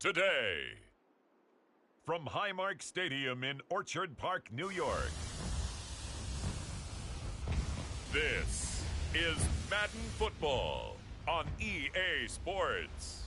today. From Highmark Stadium in Orchard Park, New York, this is Madden Football on EA Sports.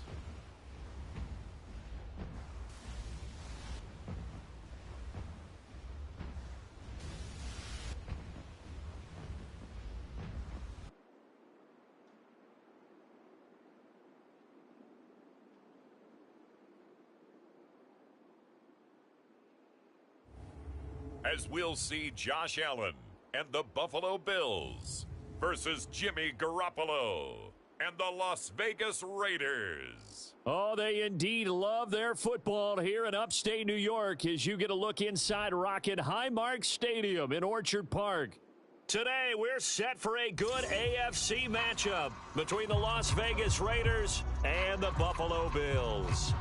As we'll see Josh Allen and the Buffalo Bills versus Jimmy Garoppolo and the Las Vegas Raiders. Oh, they indeed love their football here in upstate New York as you get a look inside Rocket Highmark Stadium in Orchard Park. Today, we're set for a good AFC matchup between the Las Vegas Raiders and the Buffalo Bills.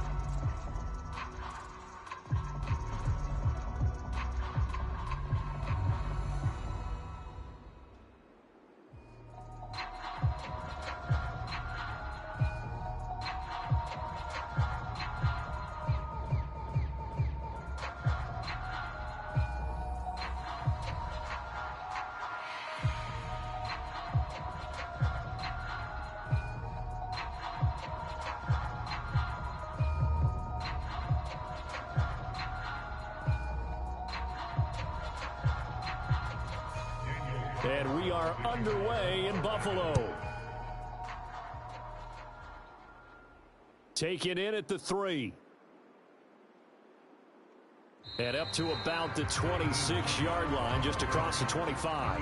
And we are underway in Buffalo. Taken in at the 3. And up to about the 26-yard line, just across the 25.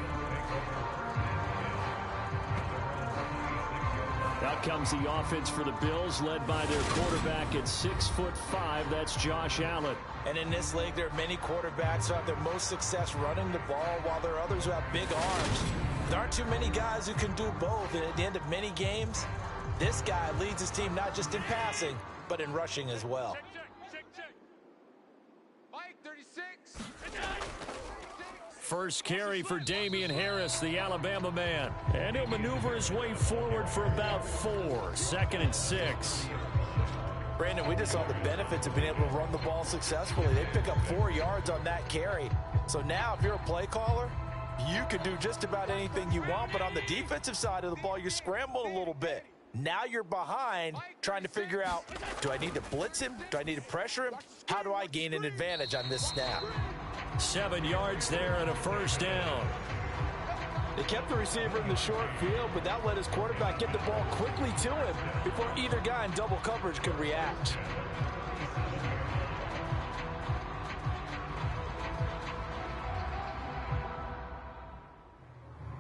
Out comes the offense for the Bills, led by their quarterback at 6'5". That's Josh Allen. And in this league, there are many quarterbacks who have their most success running the ball, while there are others who have big arms. There aren't too many guys who can do both. And at the end of many games, this guy leads his team not just in passing, but in rushing as well. Check. Mike, 36. First carry for Damian Harris, the Alabama man. And he'll maneuver his way forward for about 4. 2nd and 6. Brandon, we just saw the benefits of being able to run the ball successfully. They pick up 4 yards on that carry. So now if you're a play caller, you can do just about anything you want. But on the defensive side of the ball, you're scrambling a little bit. Now you're behind trying to figure out, do I need to blitz him? Do I need to pressure him? How do I gain an advantage on this snap? 7 yards there and a first down. They kept the receiver in the short field, but that let his quarterback get the ball quickly to him before either guy in double coverage could react.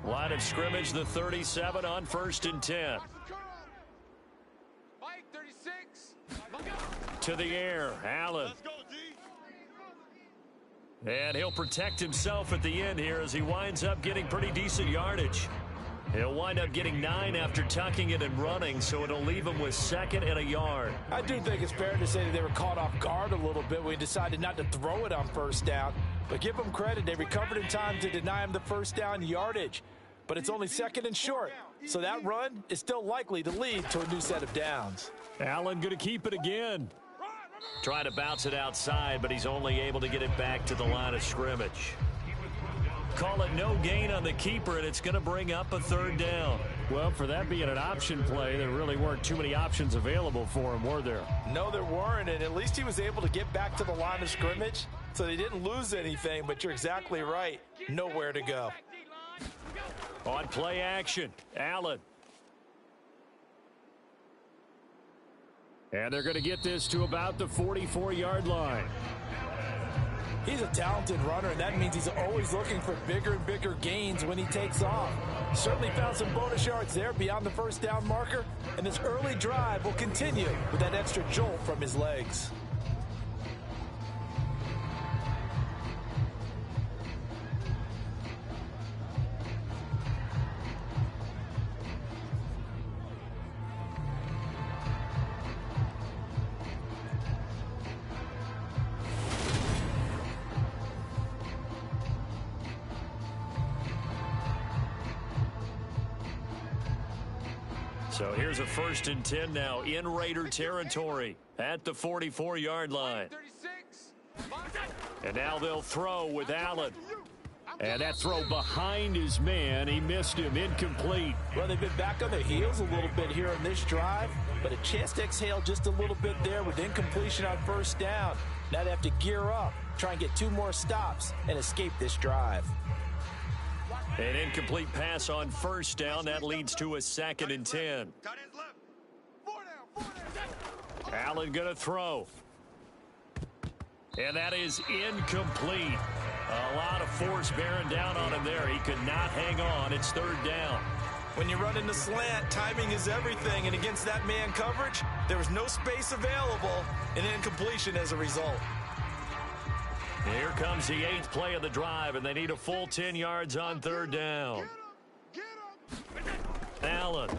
Line of scrimmage, the 37 on 1st and 10. Mike, 36. To the air, Allen. Let's go, D. And he'll protect himself at the end here as he winds up getting pretty decent yardage. He'll wind up getting 9 after tucking it and running, so it'll leave him with 2nd and a yard. I do think it's fair to say that they were caught off guard a little bit when he decided not to throw it on first down. But give them credit, they recovered in time to deny him the first down yardage. But it's only 2nd and short, so that run is still likely to lead to a new set of downs. Allen going to keep it again. Trying to bounce it outside, but he's only able to get it back to the line of scrimmage. Call it no gain on the keeper, and it's going to bring up a 3rd down. Well, for that being an option play, there really weren't too many options available for him, were there? No, there weren't, and at least he was able to get back to the line of scrimmage, so they didn't lose anything, but you're exactly right. Nowhere to go. On play action, Allen. And they're going to get this to about the 44-yard line. He's a talented runner, and that means he's always looking for bigger and bigger gains when he takes off. Certainly found some bonus yards there beyond the first down marker, and this early drive will continue with that extra jolt from his legs. So here's a 1st and 10 now in Raider territory at the 44-yard line. 36. And now they'll throw with Allen. And that throw behind his man. He missed him. Incomplete. Well, they've been back on their heels a little bit here on this drive, but a chance to exhale just a little bit there with incompletion on 1st down. Now they have to gear up, try and get 2 more stops, and escape this drive. An incomplete pass on 1st down. That leads to a 2nd and 10. Allen going to throw. And that is incomplete. A lot of force bearing down on him there. He could not hang on. It's 3rd down. When you run in the slant, timing is everything, and against that man coverage, there was no space available, and incompletion as a result. Here comes the 8th play of the drive, and they need a full 10 yards on 3rd down. Allen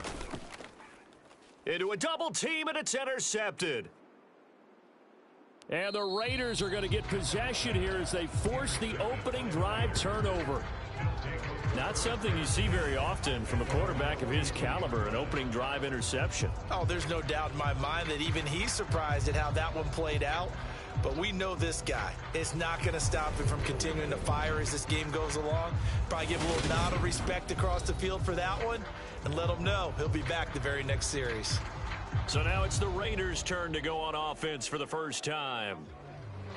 into a double team, and it's intercepted. And the Raiders are going to get possession here as they force the opening drive turnover. Not something you see very often from a quarterback of his caliber, an opening drive interception. Oh, there's no doubt in my mind that even he's surprised at how that one played out. But we know this guy is not going to stop him from continuing to fire as this game goes along. Probably give a little nod of respect across the field for that one and let him know he'll be back the very next series. So now it's the Raiders' turn to go on offense for the first time.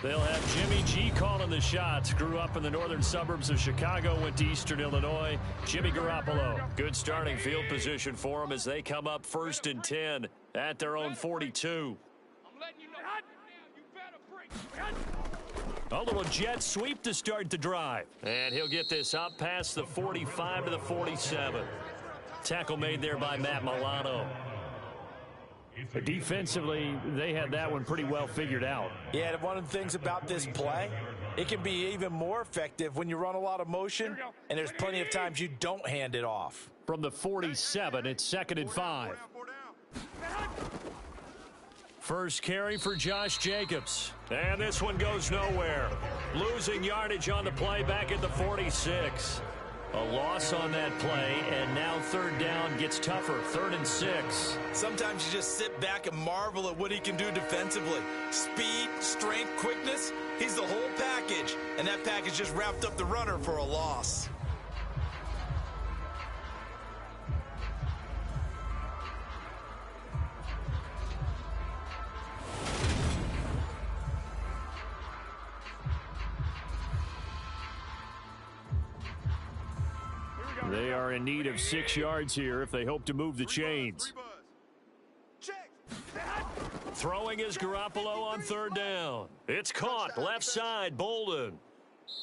They'll have Jimmy G calling the shots. Grew up in the northern suburbs of Chicago, went to Eastern Illinois. Jimmy Garoppolo. Good starting field position for him as they come up 1st and 10 at their own 42. I'm letting you know. You better bring. A little jet sweep to start the drive. And he'll get this up past the 45 to the 47. Tackle made there by Matt Milano. Defensively, they had that one pretty well figured out. Yeah, and one of the things about this play, it can be even more effective when you run a lot of motion, and there's plenty of times you don't hand it off. From the 47, it's 2nd and 5. First carry for Josh Jacobs. And this one goes nowhere. Losing yardage on the play back at the 46. A loss on that play, and now 3rd down gets tougher. 3rd and 6. Sometimes you just sit back and marvel at what he can do defensively. Speed, strength, quickness, he's the whole package. And that package just wrapped up the runner for a loss. They are in need of 6 yards here if they hope to move the chains. Throwing is Garoppolo on 3rd down. It's caught left side, Bolden.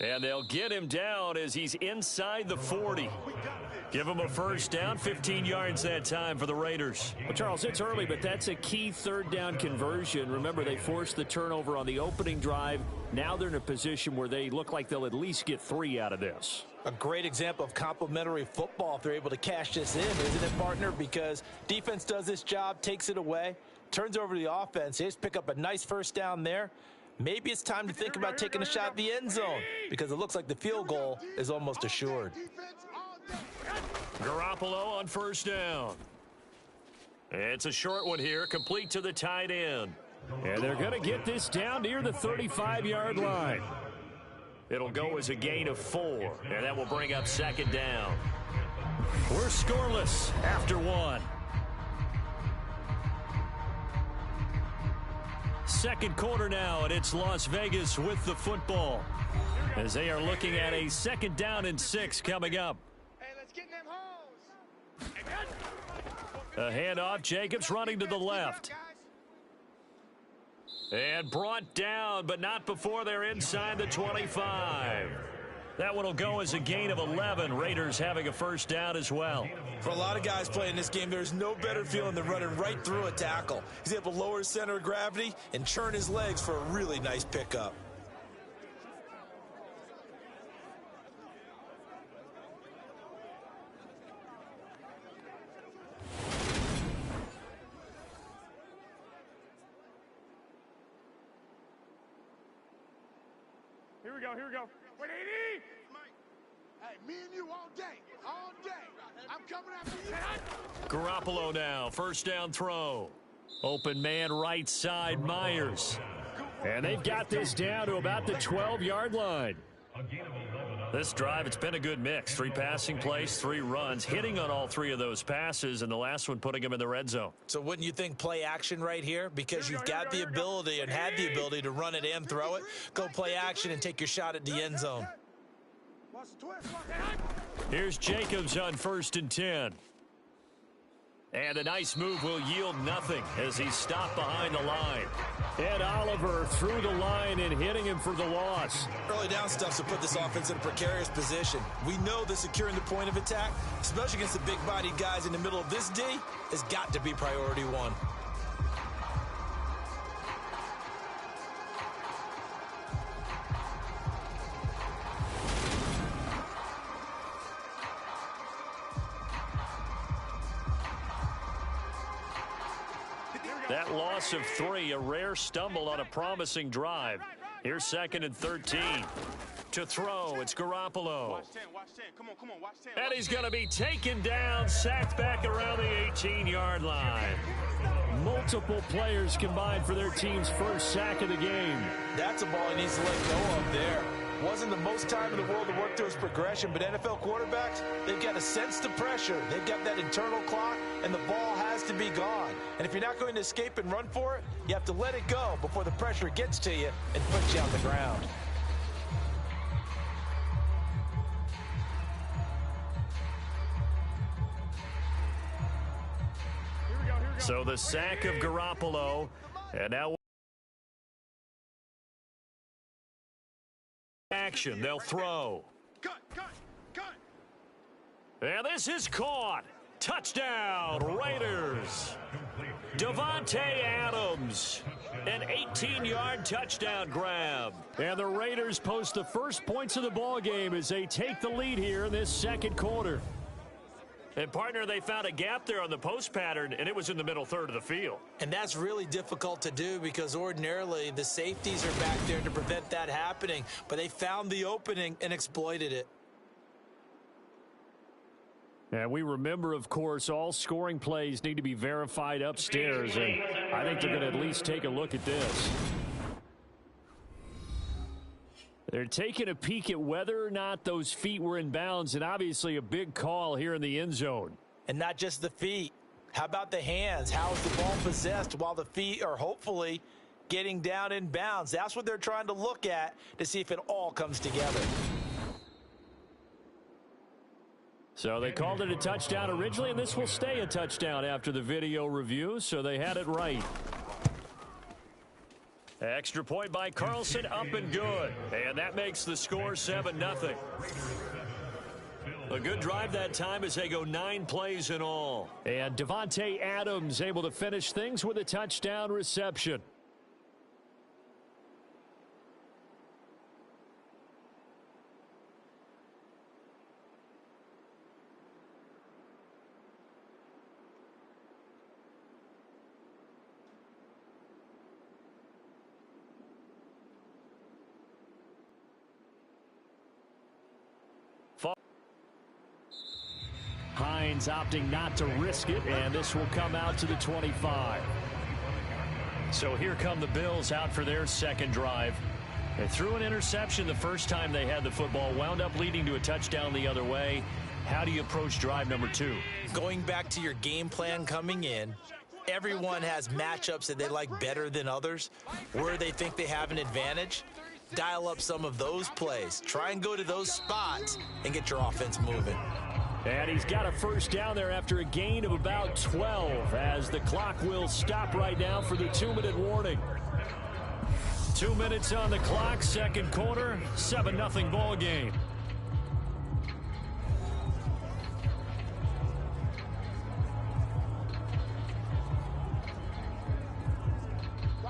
And they'll get him down as he's inside the 40. Give him a 1st down, 15 yards that time for the Raiders. Well, Charles, it's early, but that's a key 3rd down conversion. Remember, they forced the turnover on the opening drive. Now they're in a position where they look like they'll at least get 3 out of this. A great example of complementary football if they're able to cash this in, isn't it, partner? Because defense does this job, takes it away, turns over to the offense. They just pick up a nice 1st down there. Maybe it's time to think about taking a shot at the end zone because it looks like the field goal is almost assured. Garoppolo on 1st down. It's a short one here, complete to the tight end. And they're going to get this down near the 35-yard line. It'll go as a gain of 4, and that will bring up 2nd down. We're scoreless after 1. Second quarter now, and it's Las Vegas with the football as they are looking at a 2nd down and 6 coming up. Hey, let's get in them holes. A handoff, Jacobs running to the left. And brought down, but not before they're inside the 25. That one will go as a gain of 11. Raiders having a 1st down as well. For a lot of guys playing this game, there's no better feeling than running right through a tackle. He's able to lower his center of gravity and churn his legs for a really nice pickup. Here we go, here we go. Wait, AD! Hey, me and you all day, all day. I'm coming after you. Garoppolo now, first down throw. Open man right side, Myers. And they've got this down to about the 12-yard line. This drive, it's been a good mix. 3 passing plays, 3 runs, hitting on all 3 of those passes, and the last one putting him in the red zone. So wouldn't you think play action right here? Because you've got the ability and had the ability to run it and throw it. Go play action and take your shot at the end zone. Here's Jacobs on 1st and 10. And a nice move will yield nothing as he's stopped behind the line. Ed Oliver through the line and hitting him for the loss. Early down stuff to put this offense in a precarious position. We know that securing the point of attack, especially against the big-bodied guys in the middle of this D, has got to be priority 1. That loss of 3, a rare stumble on a promising drive. Here's 2nd and 13. To throw, it's Garoppolo. And he's going to be taken down, sacked back around the 18-yard line. Multiple players combined for their team's first sack of the game. That's a ball he needs to let go of there. Wasn't the most time in the world to work through his progression, but NFL quarterbacks, they've got to sense the pressure. They've got that internal clock, and the ball has to be gone. And if you're not going to escape and run for it, you have to let it go before the pressure gets to you and puts you on the ground. So the sack of Garoppolo, and now action. They'll throw. And this is caught. Touchdown, Raiders. Davante Adams, an 18-yard touchdown grab. And the Raiders post the first points of the ball game as they take the lead here in this second quarter. And, partner, they found a gap there on the post pattern, and it was in the middle third of the field. And that's really difficult to do because ordinarily the safeties are back there to prevent that happening. But they found the opening and exploited it. And we remember, of course, all scoring plays need to be verified upstairs, and I think they're going to at least take a look at this. They're taking a peek at whether or not those feet were in bounds, and obviously a big call here in the end zone. And not just the feet. How about the hands? How is the ball possessed while the feet are hopefully getting down in bounds? That's what they're trying to look at to see if it all comes together. So they called it a touchdown originally, and this will stay a touchdown after the video review, so they had it right. Extra point by Carlson, up and good. And that makes the score 7-0. A good drive that time as they go 9 plays in all. And Davante Adams able to finish things with a touchdown reception. Hines opting not to risk it, and this will come out to the 25. So here come the Bills out for their second drive. They threw an interception the first time they had the football, wound up leading to a touchdown the other way. How do you approach drive number 2? Going back to your game plan coming in, everyone has matchups that they like better than others, where they think they have an advantage. Dial up some of those plays. Try and go to those spots and get your offense moving. And he's got a first down there after a gain of about 12 as the clock will stop right now for the 2-minute warning. 2 minutes on the clock, second quarter, 7-0 ball game.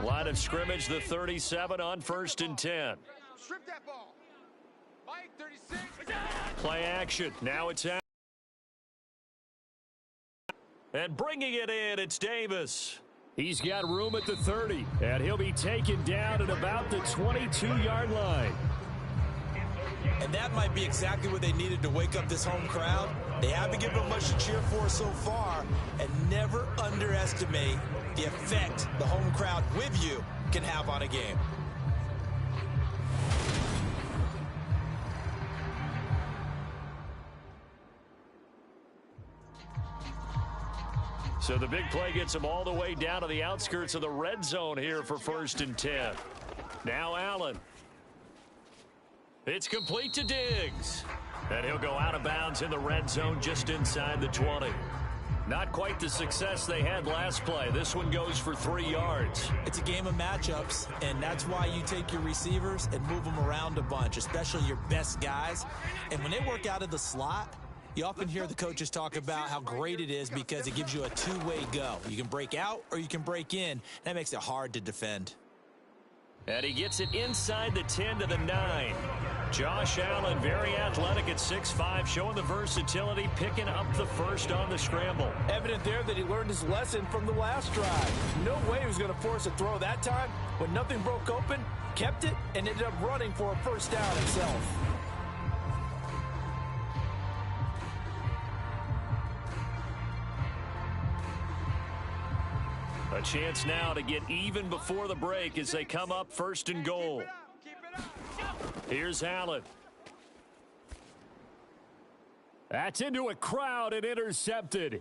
Line of scrimmage, the 37 on 1st and 10. Strip that ball. Mike, 36. Play action. Now it's out. And bringing it in, it's Davis. He's got room at the 30, and he'll be taken down at about the 22-yard line. And that might be exactly what they needed to wake up this home crowd. They haven't given them much to cheer for so far, and never underestimate the effect the home crowd with you can have on a game. So the big play gets him all the way down to the outskirts of the red zone here for 1st and 10. Now Allen. It's complete to Diggs. And he'll go out of bounds in the red zone just inside the 20. Not quite the success they had last play. This one goes for 3 yards. It's a game of matchups, and that's why you take your receivers and move them around a bunch, especially your best guys. And when they work out of the slot, you often hear the coaches talk about how great it is because it gives you a two-way go. You can break out or you can break in. That makes it hard to defend. And he gets it inside the 10 to the 9. Josh Allen, very athletic at 6'5", showing the versatility, picking up the first on the scramble. Evident there that he learned his lesson from the last drive. No way he was going to force a throw that time. When nothing broke open, kept it, and ended up running for a first down himself. A chance now to get even before the break as they come up 1st and goal. Here's Allen. That's into a crowd and intercepted.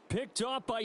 Picked off by